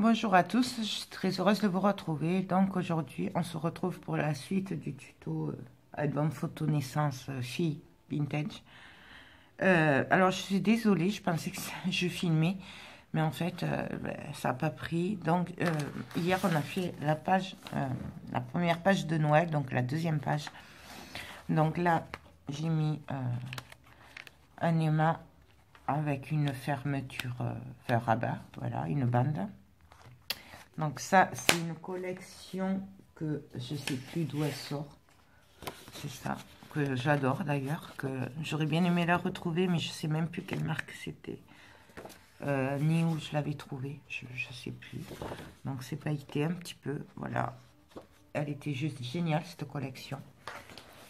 Bonjour à tous, je suis très heureuse de vous retrouver. Donc aujourd'hui, on se retrouve pour la suite du tuto album photo naissance fille vintage. Alors je suis désolée, je pensais que je filmais, mais en fait ça n'a pas pris. Donc hier on a fait la page, la première page de Noël, donc la deuxième page. Donc là j'ai mis un aimant avec une fermeture vers rabat, voilà, une bande. Donc ça, c'est une collection que je sais plus d'où elle sort. C'est ça, que j'adore d'ailleurs, que j'aurais bien aimé la retrouver, mais je sais même plus quelle marque c'était. Ni où je l'avais trouvée, je sais plus. Donc c'est pailleté un petit peu, voilà. Elle était juste géniale cette collection.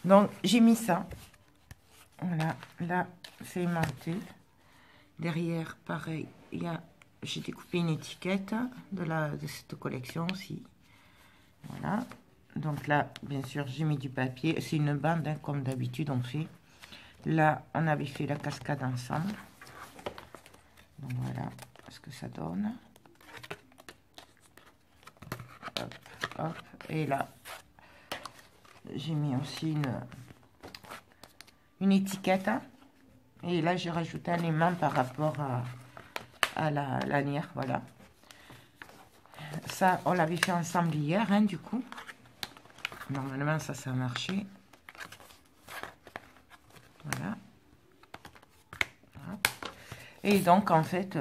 Donc j'ai mis ça. Voilà, là c'est aimanté. Derrière, pareil, il y a... J'ai découpé une étiquette de cette collection aussi. Voilà. Donc là, bien sûr, j'ai mis du papier. C'est une bande, hein, comme d'habitude, on fait. Là, on avait fait la cascade ensemble. Donc voilà ce que ça donne. Hop, hop. Et là, j'ai mis aussi une étiquette. Hein. Et là, j'ai rajouté un aimant par rapport à la lanière, voilà. Ça, on l'avait fait ensemble hier, hein, du coup. Normalement, ça a marché. Voilà. Et donc, en fait,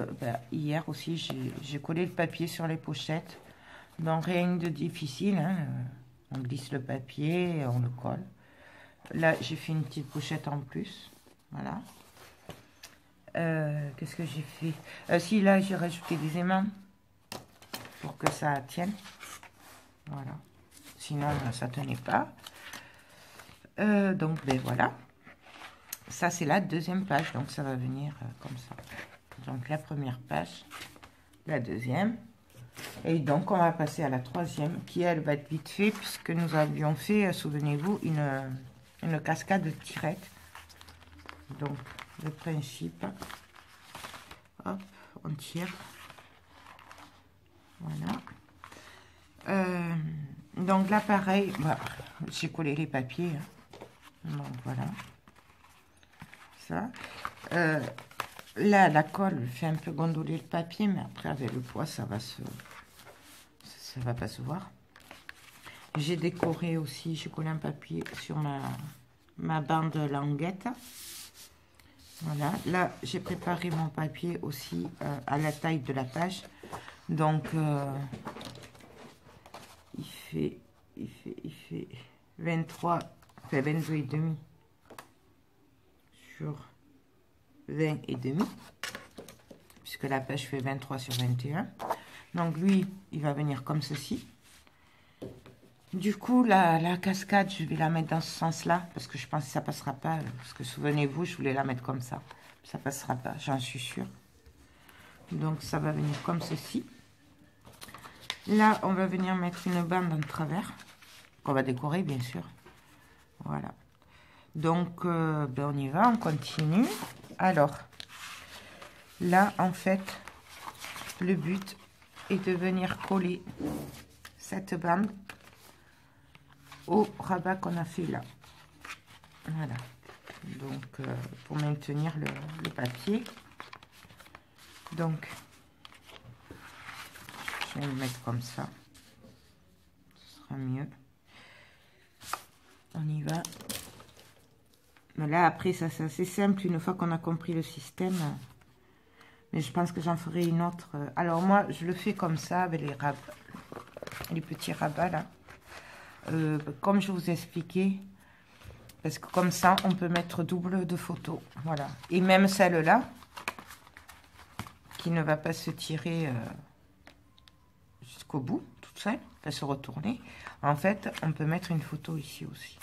hier aussi, j'ai collé le papier sur les pochettes. Donc, rien de difficile, hein. On glisse le papier, on le colle. Là, j'ai fait une petite pochette en plus. Voilà. Qu'est-ce que j'ai fait? Si, là, j'ai rajouté des aimants pour que ça tienne. Voilà. Sinon, ça tenait pas. Donc, ben voilà. Ça, c'est la deuxième page. Donc, ça va venir comme ça. Donc, la première page. La deuxième. Et donc, on va passer à la troisième, qui, elle, va être vite fait, puisque nous avions fait, souvenez-vous, une cascade de tirettes. Donc, le principe... Hop, on tire. Voilà. Donc là, pareil, bah, j'ai collé les papiers. Hein. Donc voilà. Ça. Là, la colle fait un peu gondoler le papier, mais après, avec le poids, ça va pas se voir. J'ai décoré aussi, j'ai collé un papier sur ma bande languette. Voilà. Là, j'ai préparé mon papier aussi à la taille de la page. Donc, il fait 23, enfin 22 et demi sur 20 et demi, puisque la page fait 23 sur 21. Donc lui, il va venir comme ceci. Du coup, la cascade, je vais la mettre dans ce sens-là, parce que je pense que ça passera pas, parce que souvenez-vous, je voulais la mettre comme ça. Ça passera pas, j'en suis sûre. Donc ça va venir comme ceci. Là, on va venir mettre une bande en travers, qu'on va décorer, bien sûr. Voilà. Donc, on y va, on continue. Alors, là, en fait, le but est de venir coller cette bande au rabat qu'on a fait là. Voilà. Donc, pour maintenir le papier. Donc, je vais le mettre comme ça. Ce sera mieux. On y va. Mais là, après, ça c'est assez simple une fois qu'on a compris le système. Mais je pense que j'en ferai une autre. Alors moi, je le fais comme ça avec les rabats, les petits rabats là. Comme je vous ai expliqué. Parce que comme ça, on peut mettre double de photos. Voilà. Et même celle-là, qui ne va pas se tirer jusqu'au bout, toute seule, va se retourner. En fait, on peut mettre une photo ici aussi.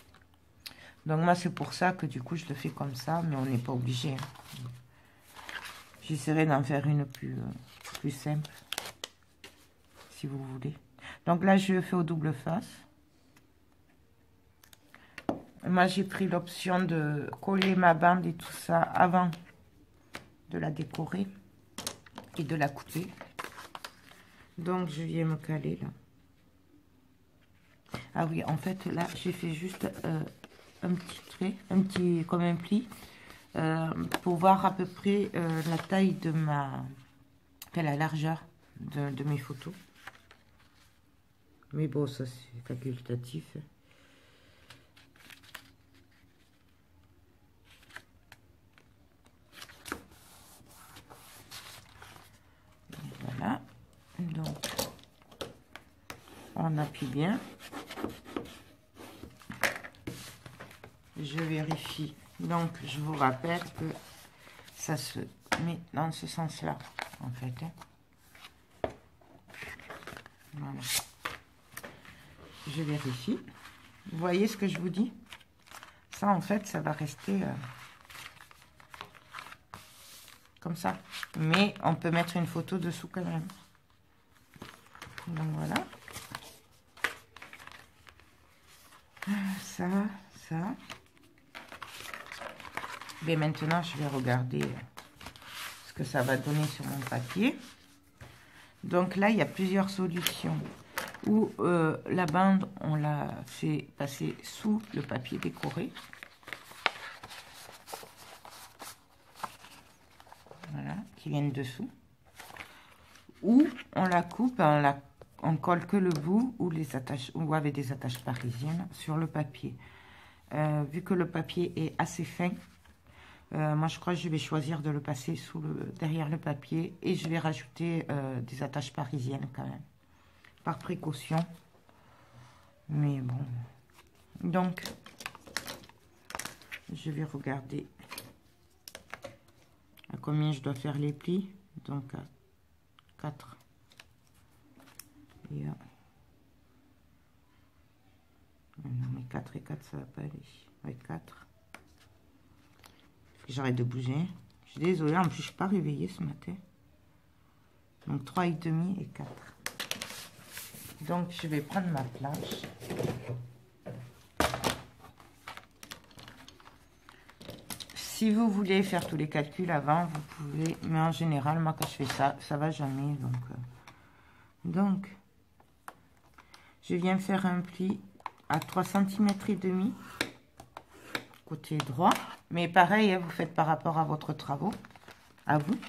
Donc moi, c'est pour ça que du coup, je le fais comme ça, mais on n'est pas obligé. Hein. J'essaierai d'en faire une plus simple, si vous voulez. Donc là, je le fais au double face. Moi, j'ai pris l'option de coller ma bande et tout ça avant de la décorer et de la couper. Donc, je viens me caler là. Ah oui, en fait, là, j'ai fait juste un petit trait, comme un pli, pour voir à peu près la taille de la largeur de mes photos. Mais bon, ça, c'est facultatif. Voilà. Donc, on appuie bien. Je vérifie. Donc, je vous rappelle que ça se met dans ce sens-là, en fait. Hein. Voilà. Je vérifie. Vous voyez ce que je vous dis? Ça, en fait, ça va rester comme ça. Mais on peut mettre une photo dessous quand même. Donc, voilà. Ça. Mais maintenant, je vais regarder ce que ça va donner sur mon papier. Donc là, il y a plusieurs solutions. Où la bande, on l'a fait passer sous le papier décoré. Voilà, qui vient dessous. Ou on la coupe, on colle que le bout ou avec des attaches parisiennes sur le papier. Vu que le papier est assez fin, moi je crois que je vais choisir de le passer derrière le papier et je vais rajouter des attaches parisiennes quand même, par précaution. Mais bon, donc je vais regarder à combien je dois faire les plis. Donc à 4 et non, mais 4 et 4 ça va pas aller. Ouais, 4. J'arrête de bouger. Je suis désolée, en plus je suis pas réveillée ce matin. Donc 3 et demi et 4. Donc je vais prendre ma planche. Si vous voulez faire tous les calculs avant, vous pouvez, mais en général, moi quand je fais ça, ça va jamais. Donc je viens faire un pli à 3 cm et demi côté droit, mais pareil, vous faites par rapport à votre travaux, à vous.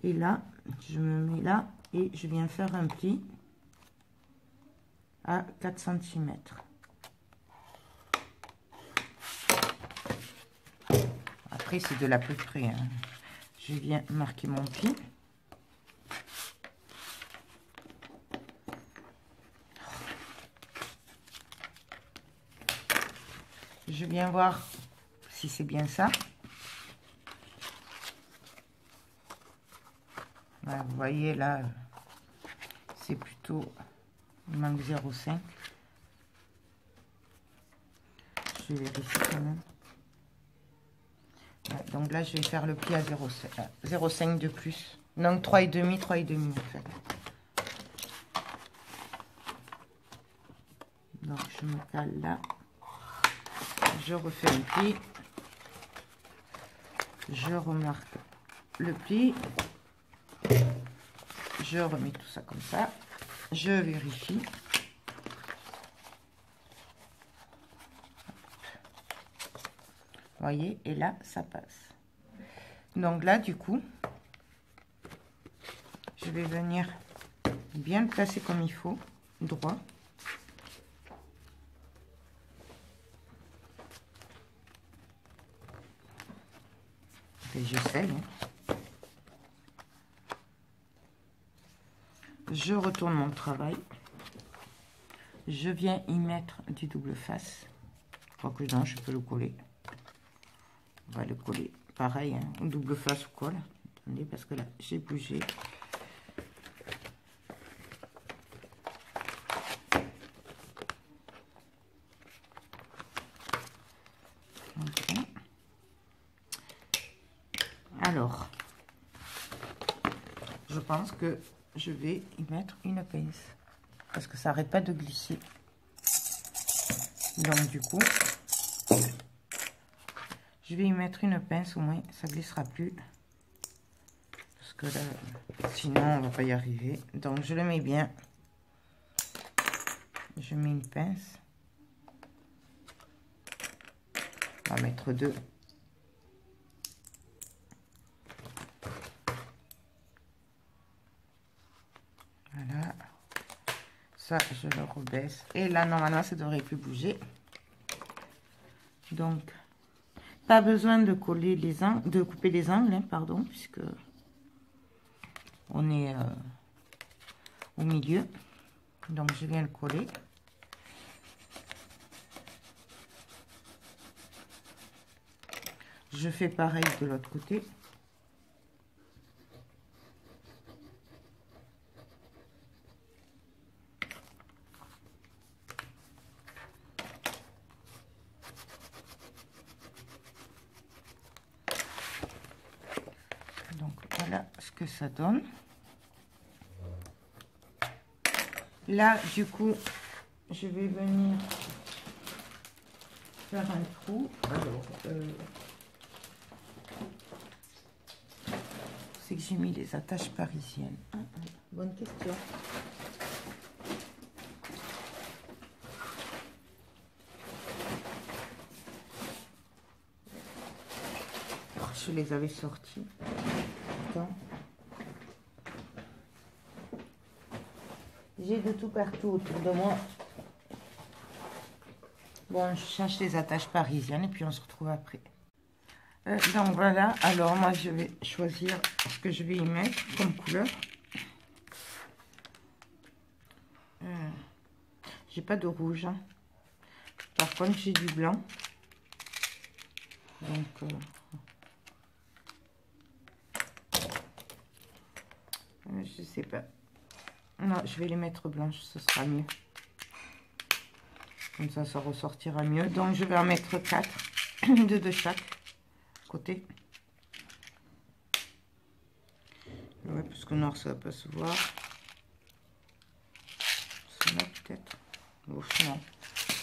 Et là, je me mets là et je viens faire un pli à 4 cm. Après, c'est de l'à peu près. Hein. Je viens marquer mon pli. Je viens voir si c'est bien ça. Voilà, vous voyez là, c'est plutôt, il manque 0,5. Je vérifie quand même. Voilà, donc là, je vais faire le pli à 0,5 de plus. Donc 3,5 en fait. Donc je me cale là. Je refais un pli. Je remarque le pli. Je remets tout ça comme ça. Je vérifie. Vous voyez, et là, ça passe. Donc là, du coup, je vais venir bien le placer comme il faut, droit. Et j'essaye. Je retourne mon travail. Je viens y mettre du double face. Je crois que non, je peux le coller. On va le coller pareil, hein, double face ou colle. Attendez, parce que là, j'ai bougé. Okay. Alors, je pense que je vais y mettre une pince. Parce que ça n'arrête pas de glisser. Donc, du coup... je vais y mettre une pince, au moins ça glissera plus. Parce que là, sinon on va pas y arriver. Donc je le mets bien. Je mets une pince. On va mettre 2. Voilà. Ça, je le rebaisse. Et là, normalement, ça devrait plus bouger. Donc, pas besoin de coller les angles, de couper les angles, hein, pardon, puisque on est au milieu. Donc, je viens le coller. Je fais pareil de l'autre côté. Donc voilà ce que ça donne. Là, du coup, je vais venir faire un trou. Alors, c'est que j'ai mis les attaches parisiennes. Bonne question. Oh, je les avais sorties. Attends. J'ai de tout partout autour de moi. Bon, je cherche les attaches parisiennes et puis on se retrouve après. Donc voilà, alors moi je vais choisir ce que je vais y mettre comme couleur. J'ai pas de rouge, hein. Par contre j'ai du blanc. Donc je sais pas. Non, je vais les mettre blanches, ce sera mieux. Comme ça ressortira mieux. Donc je vais en mettre 4, 2 de chaque côté. Ouais, parce que noir ça va pas se voir. Cela peut-être. Ouf, non,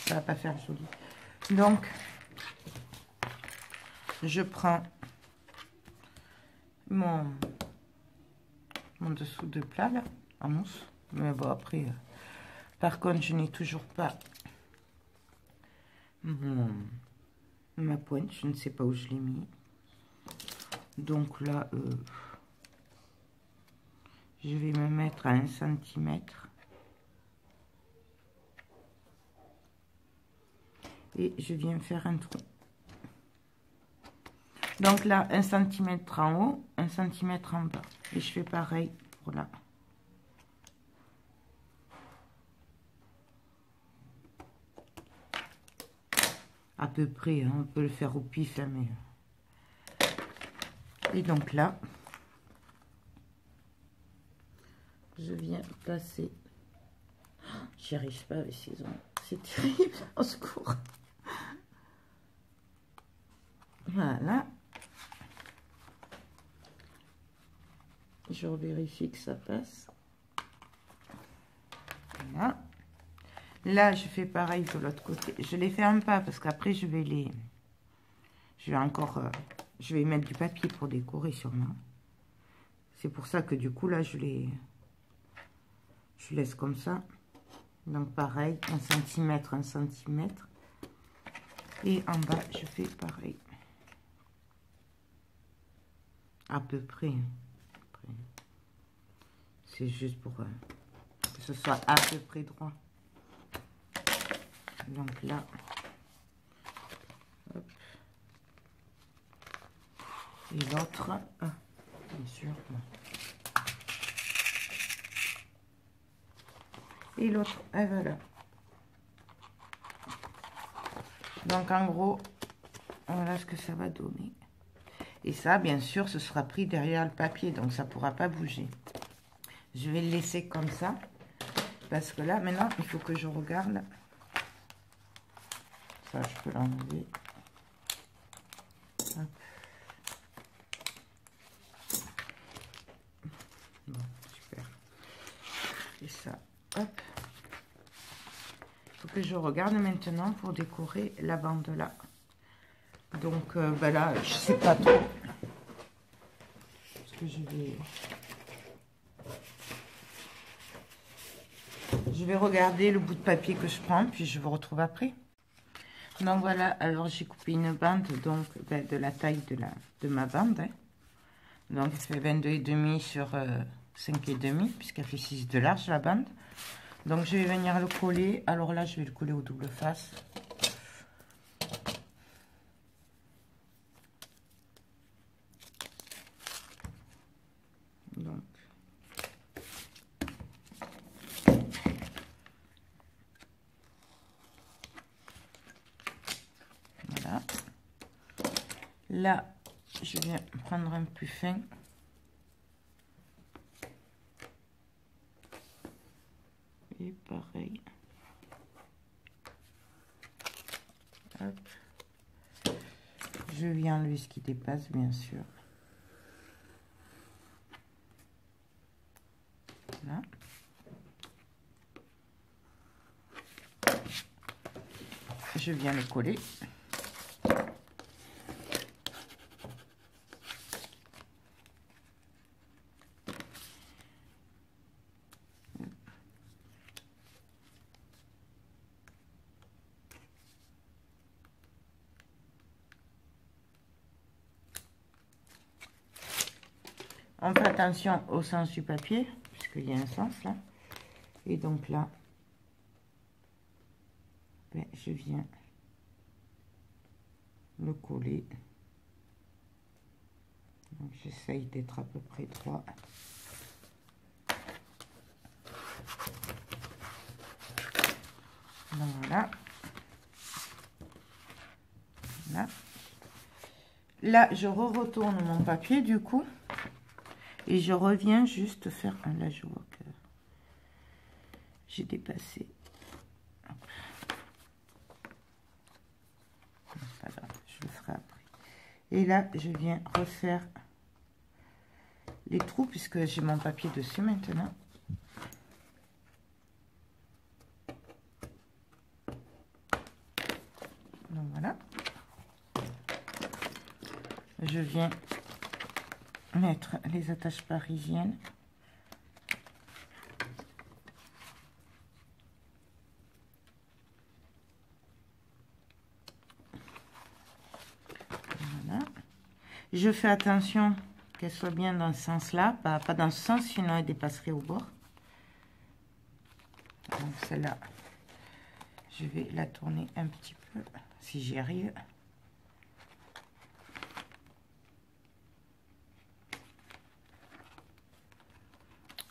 ça va pas faire joli. Donc je prends mon dessous de plat là, en mousse. Mais bon après, par contre je n'ai toujours pas ma pointe, je ne sais pas où je l'ai mis. Donc là, je vais me mettre à 1 cm. Et je viens faire un trou. Donc là, 1 cm en haut, 1 cm en bas. Et je fais pareil pour là. À peu près, hein, on peut le faire au pif, hein, mais... Et donc là, je viens placer... J'y arrive pas avec ces ongles. C'est terrible, au secours. Voilà. Je vérifie que ça passe. Voilà. Là, je fais pareil de l'autre côté. Je les ferme pas parce qu'après, je vais encore... je vais mettre du papier pour décorer sûrement. C'est pour ça que du coup, là, je laisse comme ça. Donc, pareil, 1 cm, 1 cm. Et en bas, je fais pareil. À peu près. C'est juste pour que ce soit à peu près droit. Donc là, hop. Et l'autre, bien sûr. Et l'autre, voilà. Donc en gros, voilà ce que ça va donner. Et ça, bien sûr, ce sera pris derrière le papier, donc ça ne pourra pas bouger. Je vais le laisser comme ça, parce que là, maintenant, il faut que je regarde. Ça, je peux l'enlever. Bon, super. Et ça, hop. Il faut que je regarde maintenant pour décorer la bande là. Donc, ben là, je sais pas trop ce que je vais regarder le bout de papier que je prends, puis je vous retrouve après. Donc voilà, alors j'ai coupé une bande donc de la taille de ma bande. Hein. Donc elle fait 22,5 sur 5,5 puisqu'elle fait 6 de large la bande. Donc je vais venir le coller. Alors là je vais le coller au double face. Donc voilà. Là je viens prendre un plus fin. Et pareil. Hop. Je viens enlever ce qui dépasse, bien sûr. Voilà. Je viens le coller. On fait attention au sens du papier, puisqu'il y a un sens là. Et donc là, ben, je viens le coller. Donc j'essaye d'être à peu près droit. Donc voilà. Là. Là, je retourne mon papier du coup. Et je reviens juste faire un... Là, je vois que j'ai dépassé. C'est pas grave, je le ferai après. Et là, je viens refaire les trous puisque j'ai mon papier dessus maintenant. Donc voilà. Je viens mettre les attaches parisiennes. Voilà. Je fais attention qu'elle soit bien dans ce sens-là, pas dans ce sens, sinon elle dépasserait au bord. Donc celle-là, je vais la tourner un petit peu, si j'y arrive.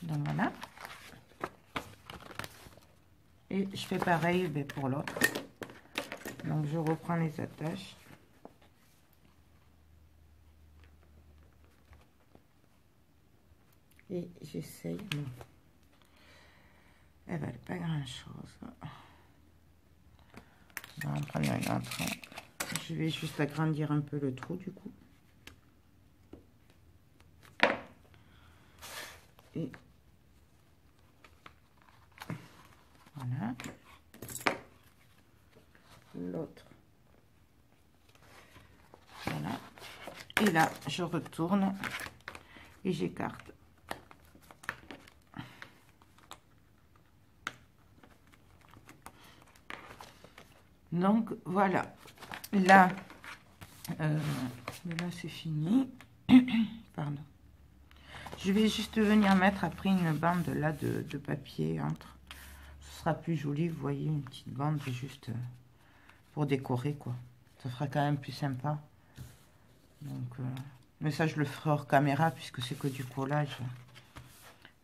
Donc voilà. Et je fais pareil pour l'autre. Donc je reprends les attaches. Et j'essaye. Elle valait pas grand chose. On va en prendre un autre. Je vais juste agrandir un peu le trou du coup. Et voilà. L'autre. Voilà. Et là, je retourne et j'écarte. Donc voilà. Là, là c'est fini. Pardon. Je vais juste venir mettre après une bande là de papier entre. Ce sera plus joli, vous voyez, une petite bande juste pour décorer quoi. Ça fera quand même plus sympa. Donc, mais ça je le ferai hors caméra puisque c'est que du collage.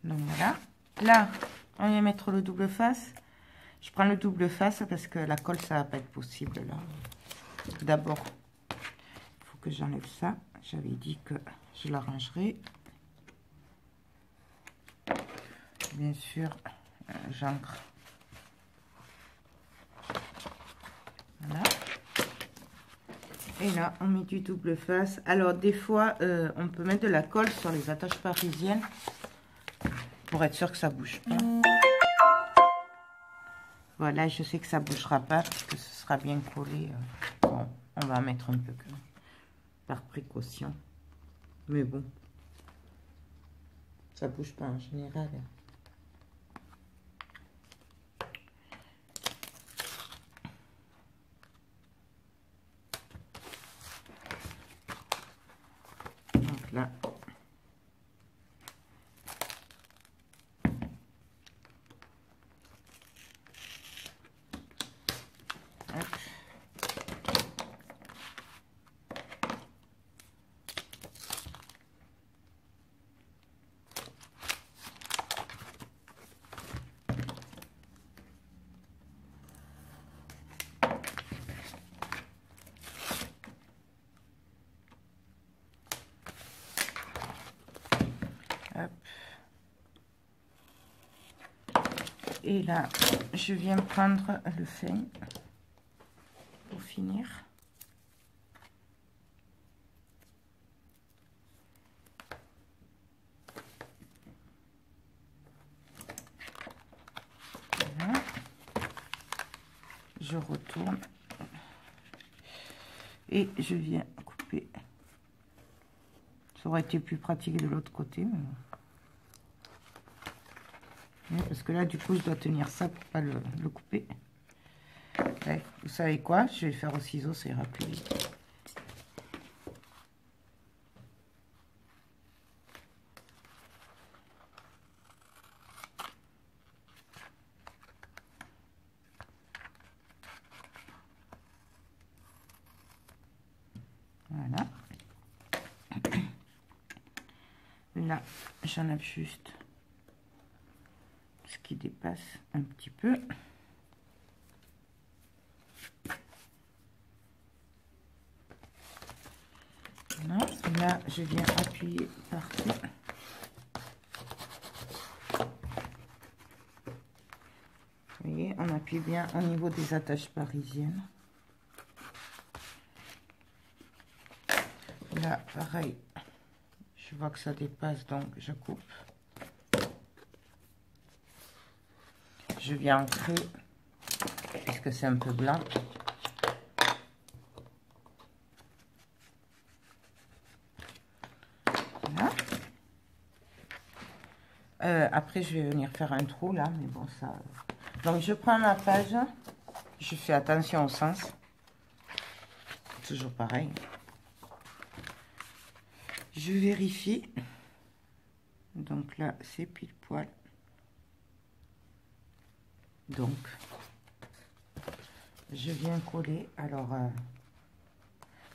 Donc voilà. Là, on va mettre le double face. Je prends le double face parce que la colle ça va pas être possible là. D'abord, il faut que j'enlève ça. J'avais dit que je l'arrangerai. Bien sûr, j'ancre. Voilà. Et là, on met du double face. Alors, des fois, on peut mettre de la colle sur les attaches parisiennes pour être sûr que ça bouge pas. Voilà, je sais que ça bougera pas parce que ce sera bien collé. Bon, on va mettre un peu par précaution. Mais bon. Ça bouge pas en général. Donc là. Et là, je viens prendre le fin pour finir. Voilà. Je retourne et je viens couper. Ça aurait été plus pratique de l'autre côté. Mais... parce que là, du coup, je dois tenir ça pour pas le couper. Ouais, vous savez quoi? Je vais le faire au ciseau, ça ira plus vite. Voilà. Là, j'en ai juste ce qui dépasse un petit peu. Voilà. Là, je viens appuyer partout. Vous voyez, on appuie bien au niveau des attaches parisiennes. Là, pareil, je vois que ça dépasse, donc je coupe. Je viens ancrer, puisque c'est un peu blanc. Voilà. Après, je vais venir faire un trou là, mais bon, ça... Donc, je prends ma page, je fais attention au sens. Toujours pareil. Je vérifie. Donc là, c'est pile poil. Donc, je viens coller. Alors,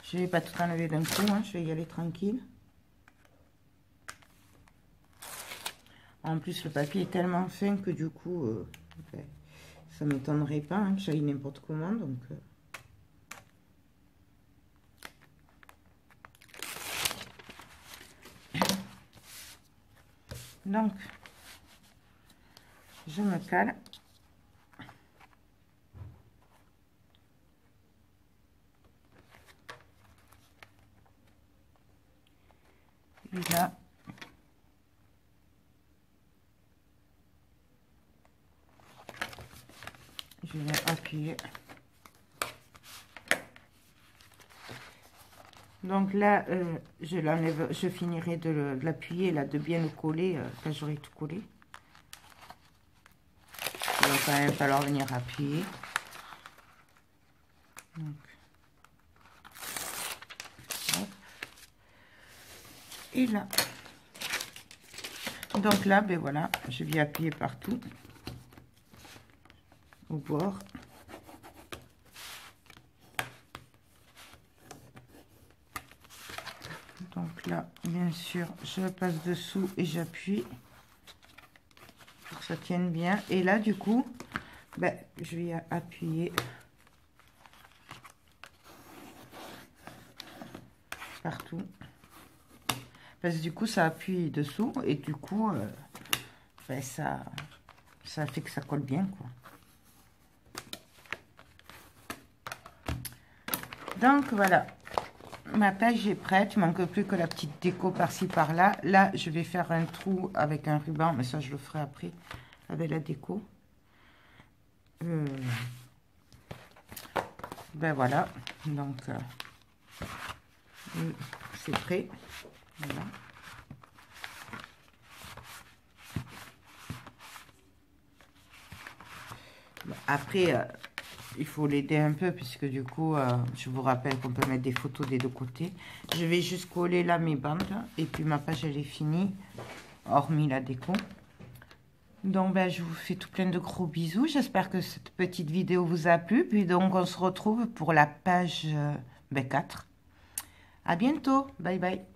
je vais pas tout enlever d'un coup, hein, je vais y aller tranquille. En plus, le papier est tellement fin que du coup, ça ne m'étonnerait pas hein, que j'aille n'importe comment. Donc, je me cale. Et là, je viens appuyer. Donc là, je l'enlève, je finirai de l'appuyer, là, de bien le coller quand j'aurai tout collé. Il va quand même falloir venir appuyer. Donc, hop. Et là. Donc là, ben voilà, je viens appuyer partout. Au bord. Donc là, bien sûr, je passe dessous et j'appuie pour que ça tienne bien. Et là, du coup, ben, je vais appuyer partout. Parce que du coup, ça appuie dessous et du coup, ben, ça fait que ça colle bien, quoi. Donc voilà, ma page est prête, il ne manque plus que la petite déco par-ci par-là. Là, je vais faire un trou avec un ruban, mais ça je le ferai après avec la déco. Ben voilà, donc c'est prêt. Voilà. Après, il faut l'aider un peu, puisque du coup, je vous rappelle qu'on peut mettre des photos des deux côtés. Je vais juste coller là mes bandes, et puis ma page, elle est finie, hormis la déco. Donc, ben, je vous fais tout plein de gros bisous. J'espère que cette petite vidéo vous a plu. Puis donc, on se retrouve pour la page 4. À bientôt. Bye bye.